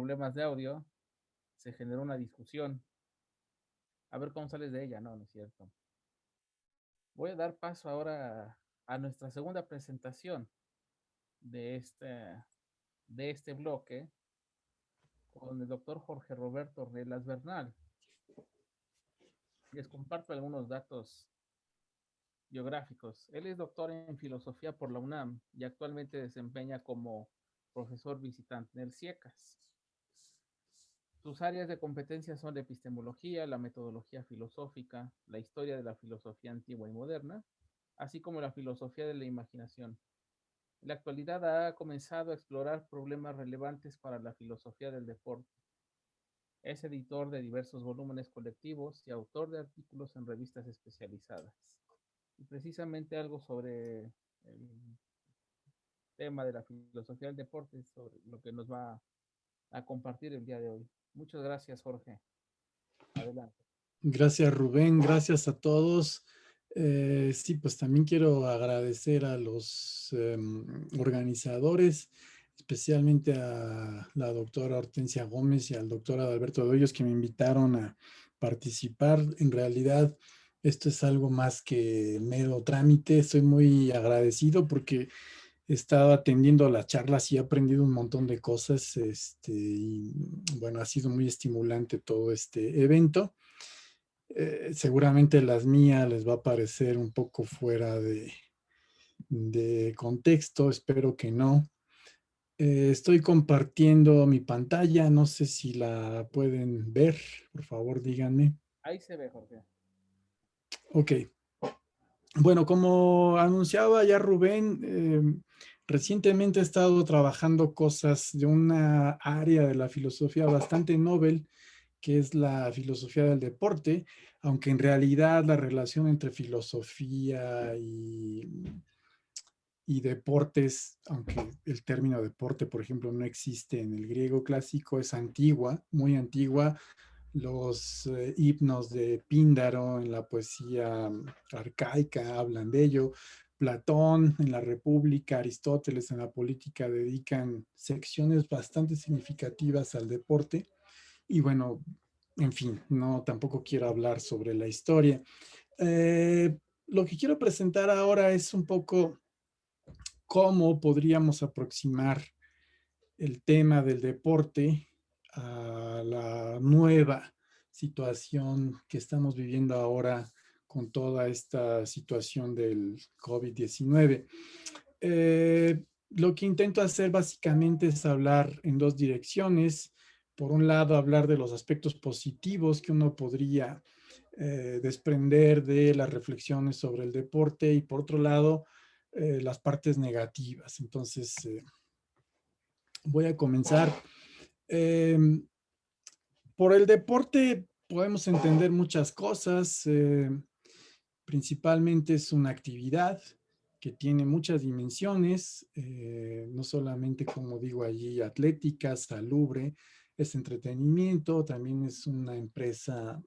problemas de audio, se generó una discusión. A ver cómo sales de ella, no, no es cierto. Voy a dar paso ahora a nuestra segunda presentación de este bloque con el doctor Jorge Roberto Relas Bernal. Les comparto algunos datos biográficos. Él es doctor en filosofía por la UNAM y actualmente desempeña como profesor visitante en el CIECAS. Sus áreas de competencia son la epistemología, la metodología filosófica, la historia de la filosofía antigua y moderna, así como la filosofía de la imaginación. En la actualidad ha comenzado a explorar problemas relevantes para la filosofía del deporte. Es editor de diversos volúmenes colectivos y autor de artículos en revistas especializadas. Y precisamente algo sobre el tema de la filosofía del deporte es sobre lo que nos va a compartir el día de hoy. Muchas gracias, Jorge. Adelante. Gracias, Rubén. Gracias a todos. Sí, pues también quiero agradecer a los organizadores, especialmente a la doctora Hortensia Gómez y al doctor Adalberto Doyos que me invitaron a participar. En realidad, esto es algo más que mero trámite. Estoy muy agradecido porque he estado atendiendo las charlas y he aprendido un montón de cosas. Y bueno, ha sido muy estimulante todo este evento. Seguramente las mías les va a parecer un poco fuera de contexto, espero que no. Estoy compartiendo mi pantalla, no sé si la pueden ver, por favor díganme. Ahí se ve, Jorge. Ok, bueno, como anunciaba ya Rubén, recientemente he estado trabajando cosas de una área de la filosofía bastante novel, que es la filosofía del deporte, aunque en realidad la relación entre filosofía y deportes, aunque el término deporte, por ejemplo, no existe en el griego clásico, es antigua, muy antigua. Los himnos de Píndaro en la poesía arcaica hablan de ello. Platón en la República, Aristóteles en la Política dedican secciones bastante significativas al deporte. Y bueno, en fin, no tampoco quiero hablar sobre la historia. Lo que quiero presentar ahora es un poco cómo podríamos aproximar el tema del deporte a la nueva situación que estamos viviendo ahora con toda esta situación del COVID-19. Lo que intento hacer básicamente es hablar en dos direcciones. Por un lado, hablar de los aspectos positivos que uno podría desprender de las reflexiones sobre el deporte y por otro lado, las partes negativas. Entonces, voy a comenzar. Eh, por el deporte podemos entender muchas cosas. Principalmente es una actividad que tiene muchas dimensiones, no solamente, como digo allí, atlética, salubre, es entretenimiento, también es una empresa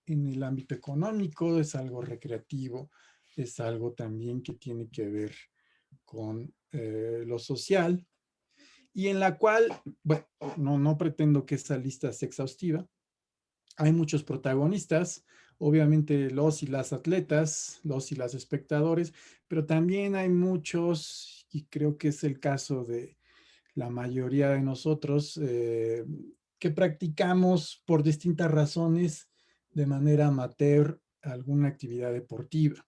en el ámbito económico, es algo recreativo, es algo también que tiene que ver con lo social y en la cual, bueno, no pretendo que esta lista sea exhaustiva. Hay muchos protagonistas, obviamente los y las atletas, los y las espectadores, pero también hay muchos, y creo que es el caso de la mayoría de nosotros, que practicamos por distintas razones de manera amateur alguna actividad deportiva.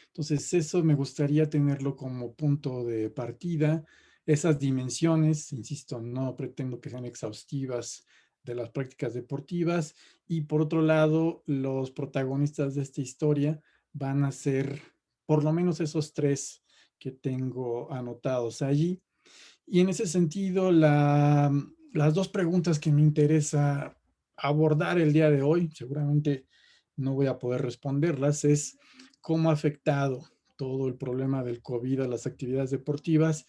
Entonces, eso me gustaría tenerlo como punto de partida. Esas dimensiones, insisto, no pretendo que sean exhaustivas de las prácticas deportivas. Y por otro lado, los protagonistas de esta historia van a ser por lo menos esos tres que tengo anotados allí. Y en ese sentido, las dos preguntas que me interesa abordar el día de hoy, seguramente no voy a poder responderlas, es cómo ha afectado todo el problema del COVID a las actividades deportivas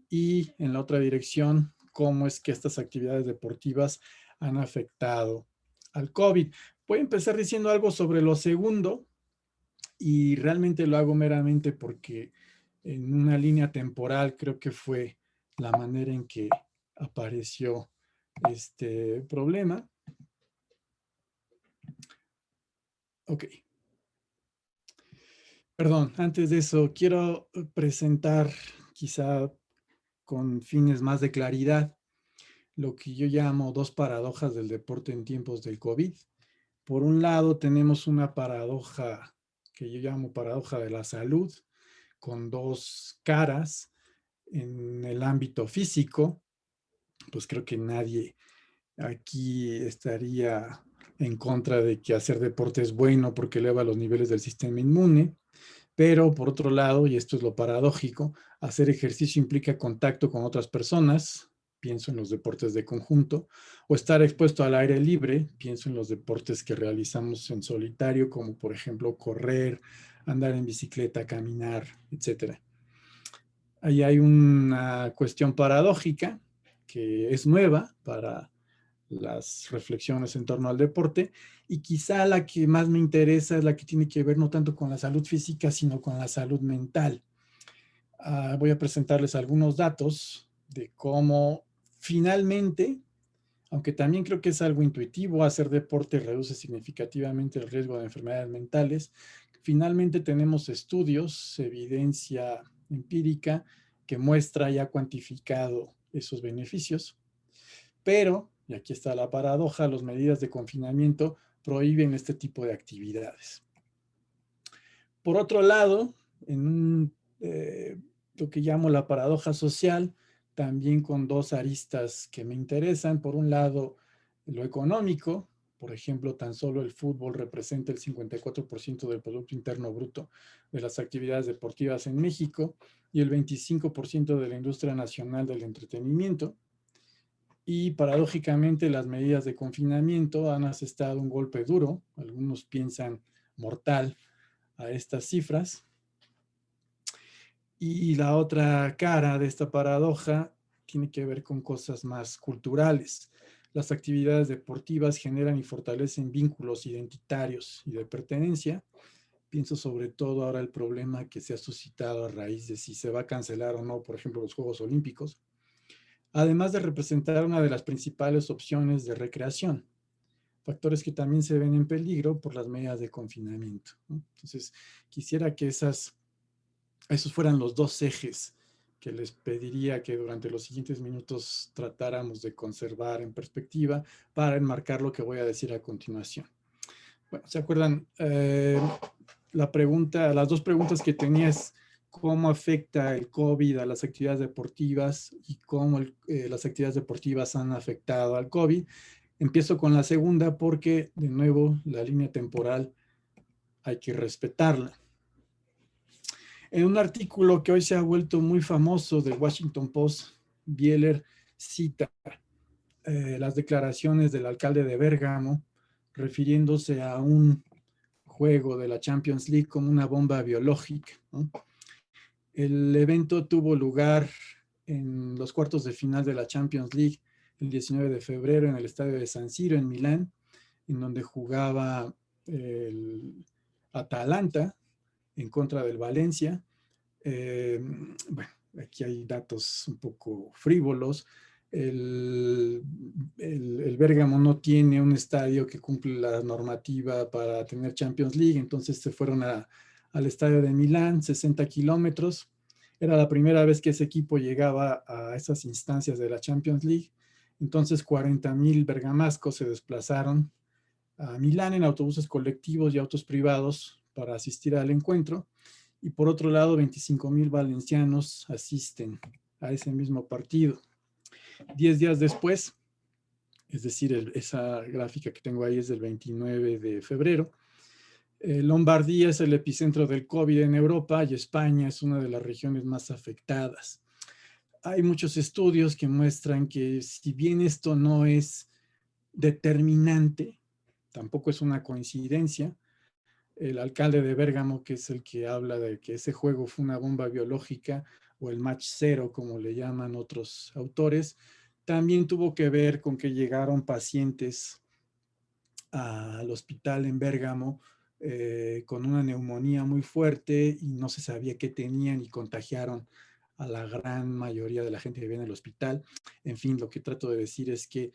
y en la otra dirección, cómo es que estas actividades deportivas han afectado al COVID. Voy a empezar diciendo algo sobre lo segundo y realmente lo hago meramente porque en una línea temporal creo que fue la manera en que apareció este problema. Ok. Perdón, antes de eso, quiero presentar, quizá con fines más de claridad, lo que yo llamo dos paradojas del deporte en tiempos del COVID. Por un lado, tenemos una paradoja que yo llamo paradoja de la salud, con dos caras en el ámbito físico. Pues creo que nadie aquí estaría en contra de que hacer deporte es bueno porque eleva los niveles del sistema inmune. Pero por otro lado, y esto es lo paradójico, hacer ejercicio implica contacto con otras personas, pienso en los deportes de conjunto, o estar expuesto al aire libre, pienso en los deportes que realizamos en solitario, como por ejemplo correr, andar en bicicleta, caminar, etcétera. Ahí hay una cuestión paradójica que es nueva para las reflexiones en torno al deporte, y quizá la que más me interesa es la que tiene que ver no tanto con la salud física, sino con la salud mental. Voy a presentarles algunos datos de cómo finalmente, aunque también creo que es algo intuitivo, hacer deporte reduce significativamente el riesgo de enfermedades mentales. Finalmente tenemos estudios, evidencia empírica que muestra y ha cuantificado esos beneficios. Pero, y aquí está la paradoja, las medidas de confinamiento prohíben este tipo de actividades. Por otro lado, en lo que llamo la paradoja social, también con dos aristas que me interesan. Por un lado, lo económico. Por ejemplo, tan solo el fútbol representa el 54% del Producto Interno Bruto de las actividades deportivas en México y el 25% de la industria nacional del entretenimiento. Y paradójicamente las medidas de confinamiento han asestado un golpe duro, algunos piensan mortal, a estas cifras. Y la otra cara de esta paradoja tiene que ver con cosas más culturales. Las actividades deportivas generan y fortalecen vínculos identitarios y de pertenencia. Pienso sobre todo ahora el problema que se ha suscitado a raíz de si se va a cancelar o no, por ejemplo, los Juegos Olímpicos, además de representar una de las principales opciones de recreación, factores que también se ven en peligro por las medidas de confinamiento, ¿no? Entonces, quisiera que esos fueran los dos ejes que les pediría que durante los siguientes minutos tratáramos de conservar en perspectiva para enmarcar lo que voy a decir a continuación. Bueno, ¿se acuerdan? Las dos preguntas que tenía es cómo afecta el COVID a las actividades deportivas y cómo las actividades deportivas han afectado al COVID. Empiezo con la segunda porque, de nuevo, la línea temporal hay que respetarla. En un artículo que hoy se ha vuelto muy famoso del Washington Post, Bieler cita las declaraciones del alcalde de Bérgamo refiriéndose a un juego de la Champions League como una bomba biológica, ¿no? El evento tuvo lugar en los cuartos de final de la Champions League el 19 de febrero en el estadio de San Siro en Milán, en donde jugaba el Atalanta en contra del Valencia. Bueno, aquí hay datos un poco frívolos. El Bérgamo no tiene un estadio que cumple la normativa para tener Champions League, entonces se fueron al estadio de Milán, 60 kilómetros. Era la primera vez que ese equipo llegaba a esas instancias de la Champions League. Entonces 40,000 bergamascos se desplazaron a Milán en autobuses colectivos y autos privados para asistir al encuentro. Y por otro lado, 25,000 valencianos asisten a ese mismo partido. 10 días después, es decir, esa gráfica que tengo ahí es del 29 de febrero, Lombardía es el epicentro del COVID en Europa y España es una de las regiones más afectadas. Hay muchos estudios que muestran que si bien esto no es determinante, tampoco es una coincidencia. El alcalde de Bérgamo, que es el que habla de que ese juego fue una bomba biológica, o el match cero, como le llaman otros autores, también tuvo que ver con que llegaron pacientes al hospital en Bérgamo con una neumonía muy fuerte y no se sabía qué tenían y contagiaron a la gran mayoría de la gente que viene al hospital. En fin, lo que trato de decir es que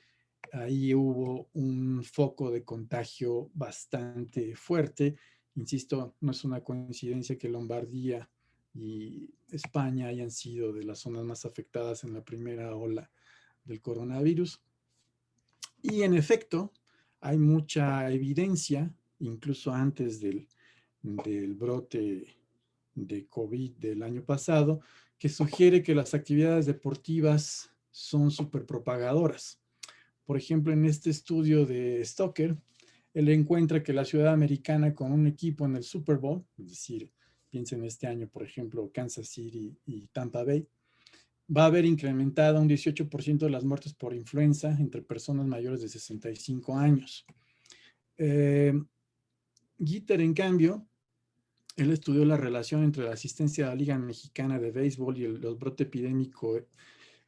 ahí hubo un foco de contagio bastante fuerte. Insisto, no es una coincidencia que Lombardía y España hayan sido de las zonas más afectadas en la primera ola del coronavirus. Y en efecto, hay mucha evidencia, incluso antes del brote de COVID del año pasado, que sugiere que las actividades deportivas son superpropagadoras. Por ejemplo, en este estudio de Stoker, él encuentra que la ciudad americana con un equipo en el Super Bowl, es decir, piensen este año, por ejemplo, Kansas City y Tampa Bay, va a haber incrementado un 18% de las muertes por influenza entre personas mayores de 65 años. Gitter, en cambio, él estudió la relación entre la asistencia a la Liga Mexicana de Béisbol y el brote epidémico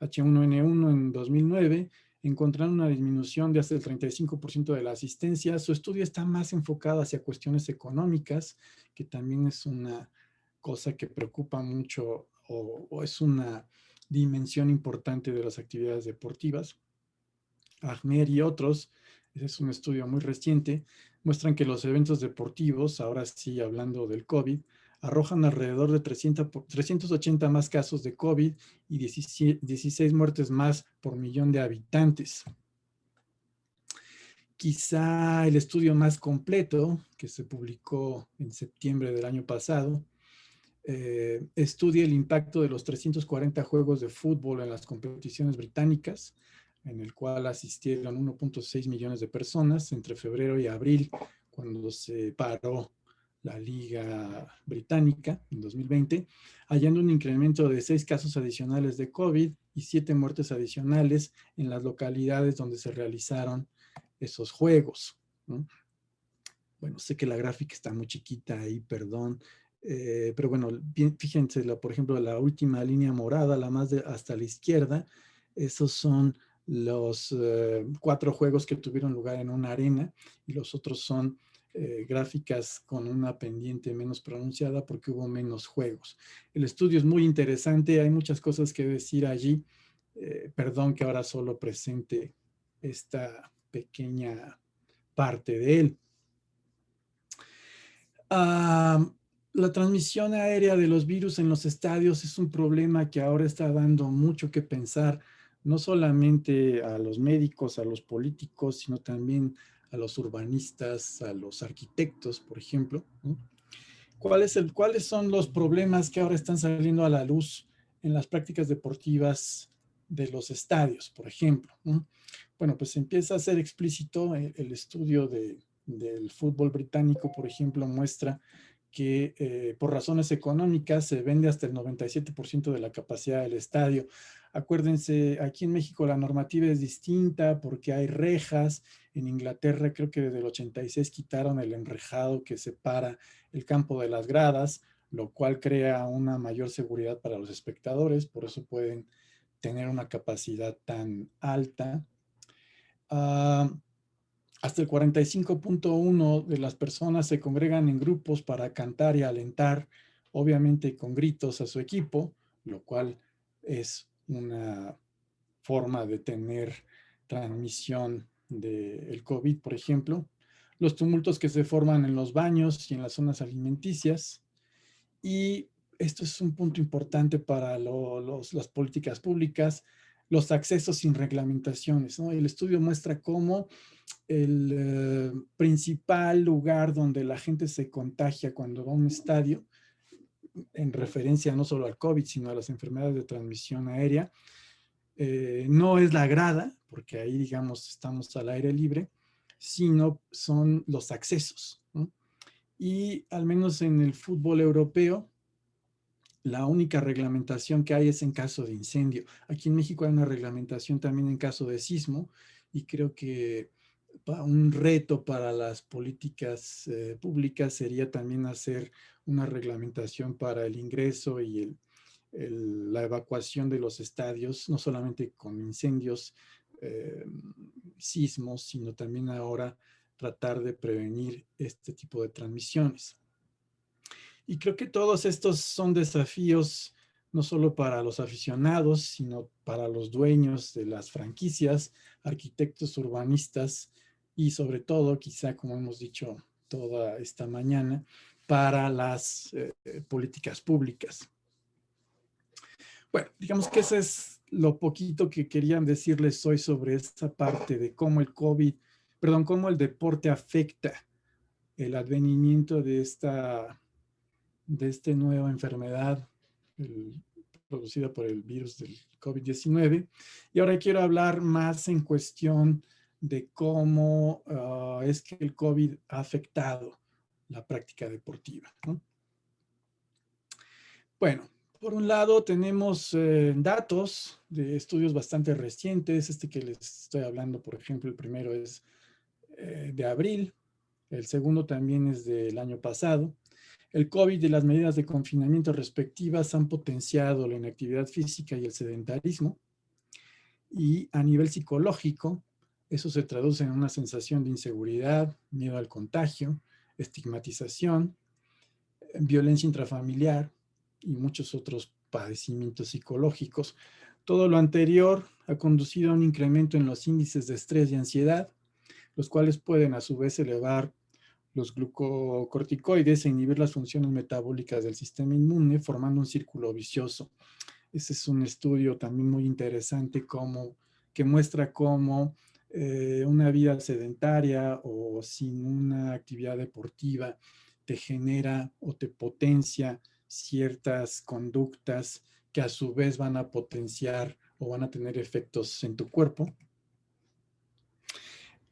H1N1 en 2009, encontraron una disminución de hasta el 35% de la asistencia. Su estudio está más enfocado hacia cuestiones económicas, que también es una cosa que preocupa mucho o es una dimensión importante de las actividades deportivas. Ahmed y otros, ese es un estudio muy reciente, muestran que los eventos deportivos, ahora sí hablando del COVID, arrojan alrededor de 380 más casos de COVID y 16 muertes más por millón de habitantes. Quizá el estudio más completo, que se publicó en septiembre del año pasado, estudia el impacto de los 340 juegos de fútbol en las competiciones británicas, en el cual asistieron 1.6 millones de personas entre febrero y abril, cuando se paró la Liga Británica en 2020, hallando un incremento de 6 casos adicionales de COVID y 7 muertes adicionales en las localidades donde se realizaron esos juegos, ¿no? Bueno, sé que la gráfica está muy chiquita ahí, perdón, pero bueno, fíjense, por ejemplo, la última línea morada, la más hasta la izquierda, esos son los 4 juegos que tuvieron lugar en una arena y los otros son gráficas con una pendiente menos pronunciada porque hubo menos juegos. El estudio es muy interesante, hay muchas cosas que decir allí. Perdón que ahora solo presente esta pequeña parte de él. La transmisión aérea de los virus en los estadios es un problema que ahora está dando mucho que pensar, no solamente a los médicos, a los políticos, sino también a los urbanistas, a los arquitectos, por ejemplo, ¿no? ¿Cuáles son los problemas que ahora están saliendo a la luz en las prácticas deportivas de los estadios, por ejemplo, ¿no? Bueno, pues empieza a ser explícito el estudio del fútbol británico, por ejemplo, muestra que por razones económicas se vende hasta el 97% de la capacidad del estadio. Acuérdense, aquí en México la normativa es distinta porque hay rejas. En Inglaterra creo que desde el 86 quitaron el enrejado que separa el campo de las gradas, lo cual crea una mayor seguridad para los espectadores, por eso pueden tener una capacidad tan alta. Hasta el 45.1 de las personas se congregan en grupos para cantar y alentar, obviamente con gritos a su equipo, lo cual es una forma de tener transmisión del COVID, por ejemplo. Los tumultos que se forman en los baños y en las zonas alimenticias. Y esto es un punto importante para las políticas públicas, los accesos sin reglamentaciones, ¿no? El estudio muestra cómo el principal lugar donde la gente se contagia cuando va a un estadio, en referencia no solo al COVID, sino a las enfermedades de transmisión aérea, no es la grada, porque ahí, digamos, estamos al aire libre, sino son los accesos, ¿no? Y al menos en el fútbol europeo, la única reglamentación que hay es en caso de incendio. Aquí en México hay una reglamentación también en caso de sismo y creo que un reto para las políticas públicas sería también hacer una reglamentación para el ingreso y la evacuación de los estadios, no solamente con incendios, eh, sismos, sino también ahora tratar de prevenir este tipo de transmisiones. Y creo que todos estos son desafíos no solo para los aficionados, sino para los dueños de las franquicias, arquitectos, urbanistas y sobre todo, quizá como hemos dicho toda esta mañana, para las políticas públicas. Bueno, digamos que eso es lo poquito que querían decirles hoy sobre esta parte de cómo el COVID, perdón, cómo el deporte afecta el advenimiento de esta nueva enfermedad producida por el virus del COVID-19. Y ahora quiero hablar más en cuestión de cómo es que el COVID ha afectado la práctica deportiva, ¿no? Bueno, por un lado tenemos datos de estudios bastante recientes. Este que les estoy hablando, por ejemplo, el primero es de abril, el segundo también es del año pasado. El COVID y las medidas de confinamiento respectivas han potenciado la inactividad física y el sedentarismo. Y a nivel psicológico, eso se traduce en una sensación de inseguridad, miedo al contagio, estigmatización, violencia intrafamiliar y muchos otros padecimientos psicológicos. Todo lo anterior ha conducido a un incremento en los índices de estrés y ansiedad, los cuales pueden a su vez elevar los glucocorticoides e inhibir las funciones metabólicas del sistema inmune, formando un círculo vicioso. Ese es un estudio también muy interesante que muestra cómo una vida sedentaria o sin una actividad deportiva te genera o te potencia ciertas conductas que a su vez van a potenciar o van a tener efectos en tu cuerpo.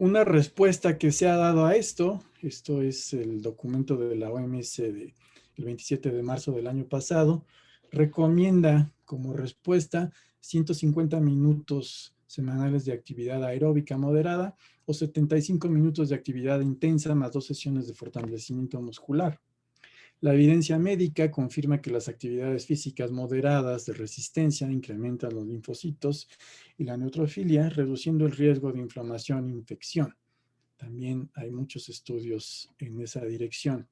Una respuesta que se ha dado a esto es el documento de la OMS del 27 de marzo del año pasado, recomienda como respuesta 150 minutos semanales de actividad aeróbica moderada o 75 minutos de actividad intensa más 2 sesiones de fortalecimiento muscular. La evidencia médica confirma que las actividades físicas moderadas de resistencia incrementan los linfocitos y la neutrofilia, reduciendo el riesgo de inflamación e infección. También hay muchos estudios en esa dirección.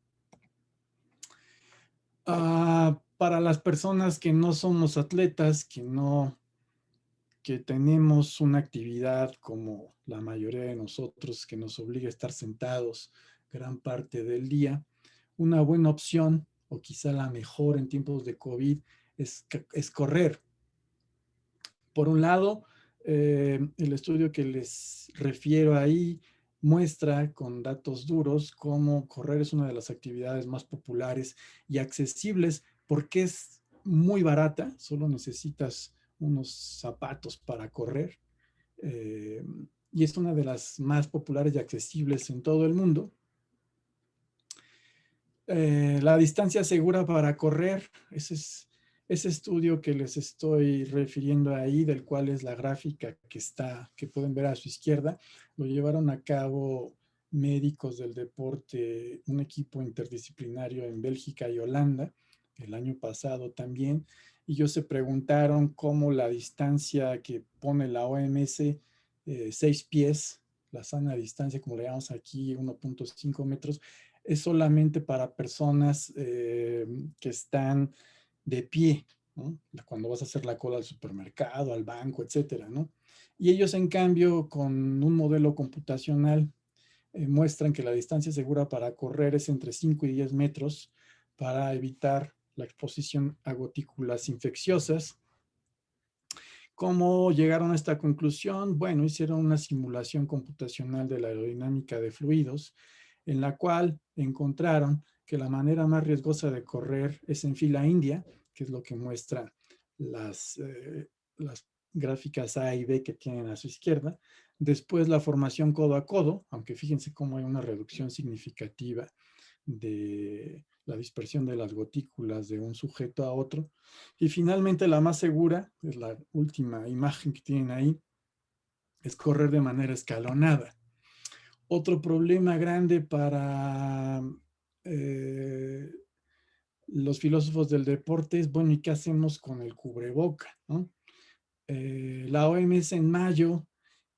Para las personas que no somos atletas, que tenemos una actividad como la mayoría de nosotros que nos obliga a estar sentados gran parte del día, una buena opción o quizá la mejor en tiempos de COVID es correr. Por un lado, el estudio que les refiero ahí muestra con datos duros cómo correr es una de las actividades más populares y accesibles porque es muy barata, solo necesitas unos zapatos para correr y es una de las más populares y accesibles en todo el mundo. La distancia segura para correr, ese estudio que les estoy refiriendo ahí, del cual es la gráfica que pueden ver a su izquierda, lo llevaron a cabo médicos del deporte, un equipo interdisciplinario en Bélgica y Holanda, el año pasado también, y ellos se preguntaron cómo la distancia que pone la OMS, 6 pies, la sana distancia, como le llamamos aquí, 1.5 metros, es solamente para personas que están de pie, ¿no? Cuando vas a hacer la cola al supermercado, al banco, etcétera, ¿no? Y ellos, en cambio, con un modelo computacional, muestran que la distancia segura para correr es entre 5 y 10 metros para evitar la exposición a gotículas infecciosas. ¿Cómo llegaron a esta conclusión? Bueno, hicieron una simulación computacional de la aerodinámica de fluidos, en la cual encontraron que la manera más riesgosa de correr es en fila india, que es lo que muestra las gráficas A y B que tienen a su izquierda. Después la formación codo a codo, aunque fíjense cómo hay una reducción significativa de la dispersión de las gotículas de un sujeto a otro. Y finalmente la más segura, es la última imagen que tienen ahí, es correr de manera escalonada. Otro problema grande para los filósofos del deporte es, bueno, ¿y qué hacemos con el cubreboca, ¿no? La OMS en mayo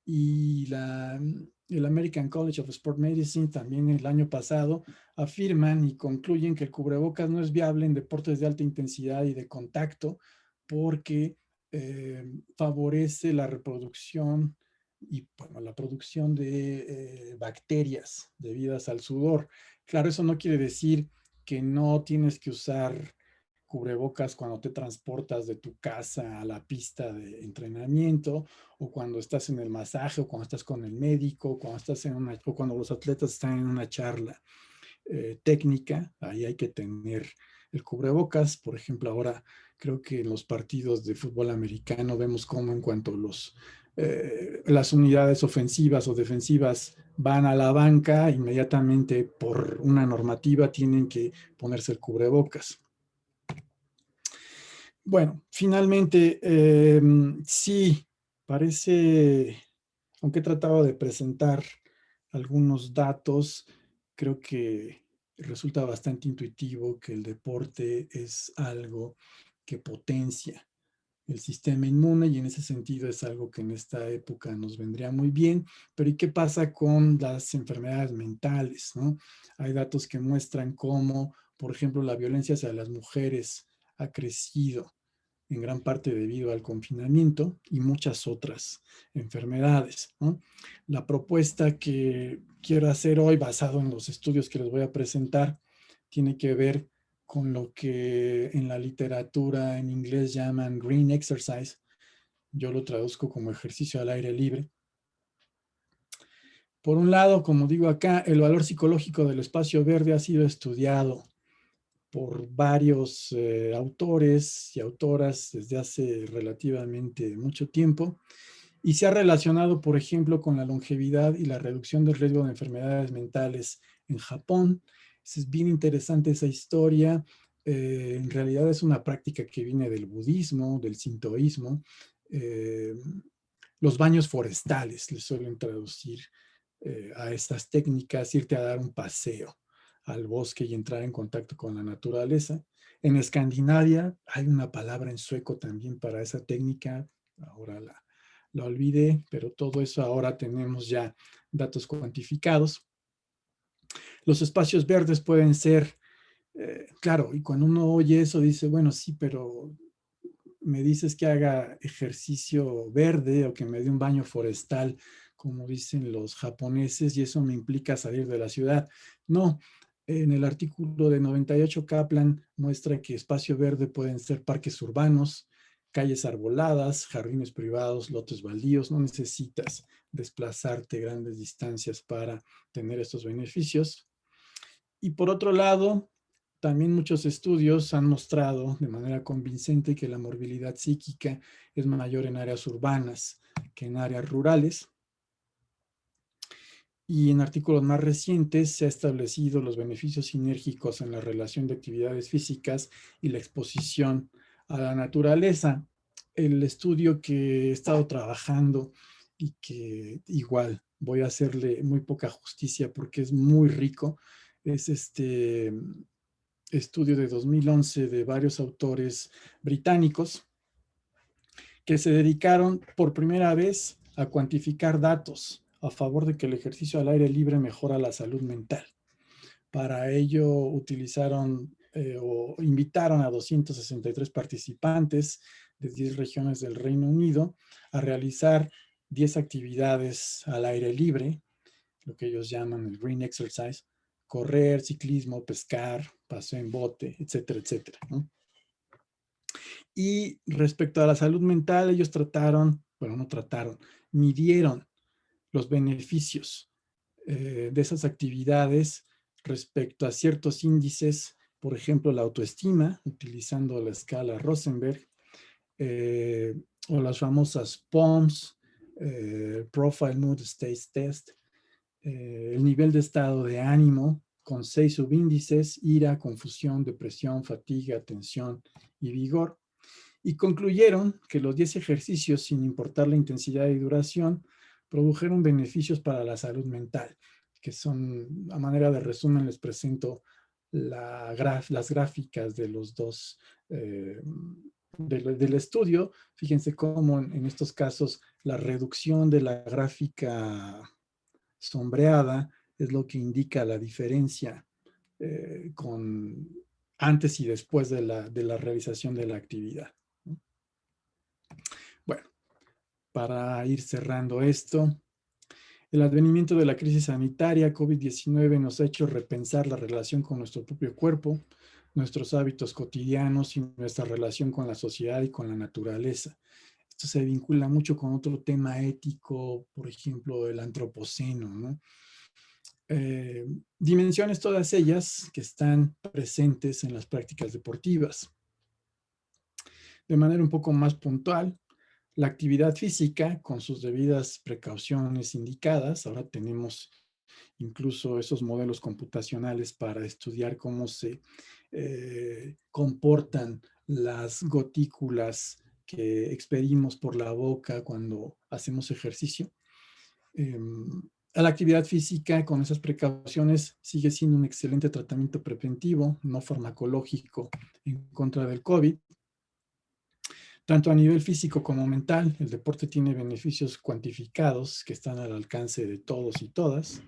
y el American College of Sport Medicine también el año pasado afirman y concluyen que el cubrebocas no es viable en deportes de alta intensidad y de contacto porque favorece la reproducción y bueno, la producción de bacterias debidas al sudor. Claro, eso no quiere decir que no tienes que usar cubrebocas cuando te transportas de tu casa a la pista de entrenamiento, o cuando estás en el masaje, o cuando estás con el médico, o cuando estás o cuando los atletas están en una charla técnica. Ahí hay que tener el cubrebocas. Por ejemplo, ahora creo que en los partidos de fútbol americano vemos cómo en cuanto las unidades ofensivas o defensivas van a la banca, inmediatamente por una normativa tienen que ponerse el cubrebocas. Bueno, finalmente, sí, parece, aunque he tratado de presentar algunos datos, creo que resulta bastante intuitivo que el deporte es algo que potencia el sistema inmune, y en ese sentido es algo que en esta época nos vendría muy bien. Pero ¿y qué pasa con las enfermedades mentales, no? Hay datos que muestran cómo, por ejemplo, la violencia hacia las mujeres ha crecido en gran parte debido al confinamiento y muchas otras enfermedades, ¿no? La propuesta que quiero hacer hoy, basado en los estudios que les voy a presentar, tiene que ver con lo que en la literatura en inglés llaman green exercise. Yo lo traduzco como ejercicio al aire libre. Por un lado, como digo acá, el valor psicológico del espacio verde ha sido estudiado por varios autores y autoras desde hace relativamente mucho tiempo, y se ha relacionado, por ejemplo, con la longevidad y la reducción del riesgo de enfermedades mentales en Japón. Es bien interesante esa historia. En realidad es una práctica que viene del budismo, del sintoísmo. Eh, los baños forestales les suelen traducir a estas técnicas, irte a dar un paseo al bosque y entrar en contacto con la naturaleza. En Escandinavia hay una palabra en sueco también para esa técnica, ahora la olvidé, pero todo eso ahora tenemos ya datos cuantificados. Los espacios verdes pueden ser, claro, y cuando uno oye eso dice, bueno, sí, pero me dices que haga ejercicio verde o que me dé un baño forestal, como dicen los japoneses, y eso me implica salir de la ciudad. No, en el artículo de 98 Kaplan muestra que espacio verde pueden ser parques urbanos, calles arboladas, jardines privados, lotes baldíos. No necesitas desplazarte grandes distancias para tener estos beneficios. Y por otro lado, también muchos estudios han mostrado de manera convincente que la morbilidad psíquica es mayor en áreas urbanas que en áreas rurales. Y en artículos más recientes se ha establecido los beneficios sinérgicos en la relación de actividades físicas y la exposición a la naturaleza. El estudio que he estado trabajando y que igual voy a hacerle muy poca justicia porque es muy rico, es este estudio de 2011 de varios autores británicos que se dedicaron por primera vez a cuantificar datos a favor de que el ejercicio al aire libre mejora la salud mental. Para ello utilizaron o invitaron a 263 participantes de 10 regiones del Reino Unido a realizar 10 actividades al aire libre, lo que ellos llaman el green exercise: correr, ciclismo, pescar, paseo en bote, etcétera, etcétera, ¿no? Y respecto a la salud mental, ellos midieron los beneficios de esas actividades respecto a ciertos índices, por ejemplo, la autoestima, utilizando la escala Rosenberg, o las famosas POMS, Profile Mood State Test, el nivel de estado de ánimo, con 6 subíndices: ira, confusión, depresión, fatiga, tensión y vigor. Y concluyeron que los 10 ejercicios, sin importar la intensidad y duración, produjeron beneficios para la salud mental, que son, a manera de resumen, les presento las gráficas de los dos del estudio. Fíjense cómo en estos casos la reducción de la gráfica sombreada es lo que indica la diferencia con antes y después de la realización de la actividad. para ir cerrando esto, el advenimiento de la crisis sanitaria COVID-19 nos ha hecho repensar la relación con nuestro propio cuerpo, nuestros hábitos cotidianos y nuestra relación con la sociedad y con la naturaleza. Esto se vincula mucho con otro tema ético, por ejemplo, el antropoceno, ¿no? Dimensiones todas ellas que están presentes en las prácticas deportivas. De manera un poco más puntual, la actividad física, con sus debidas precauciones indicadas, ahora tenemos incluso esos modelos computacionales para estudiar cómo se comportan las gotículas que expedimos por la boca cuando hacemos ejercicio. A la actividad física con esas precauciones sigue siendo un excelente tratamiento preventivo, no farmacológico, en contra del COVID. Tanto a nivel físico como mental, el deporte tiene beneficios cuantificados que están al alcance de todos y todas.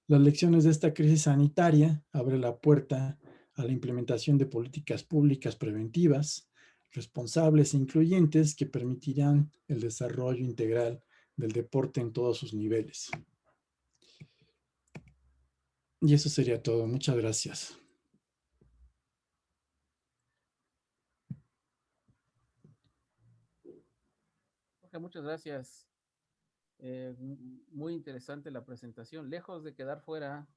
Las lecciones de esta crisis sanitaria abren la puerta a la implementación de políticas públicas preventivas, responsables e incluyentes que permitirán el desarrollo integral del deporte en todos sus niveles. Y eso sería todo. Muchas gracias. Jorge, muchas gracias. Muy interesante la presentación. Lejos de quedar fuera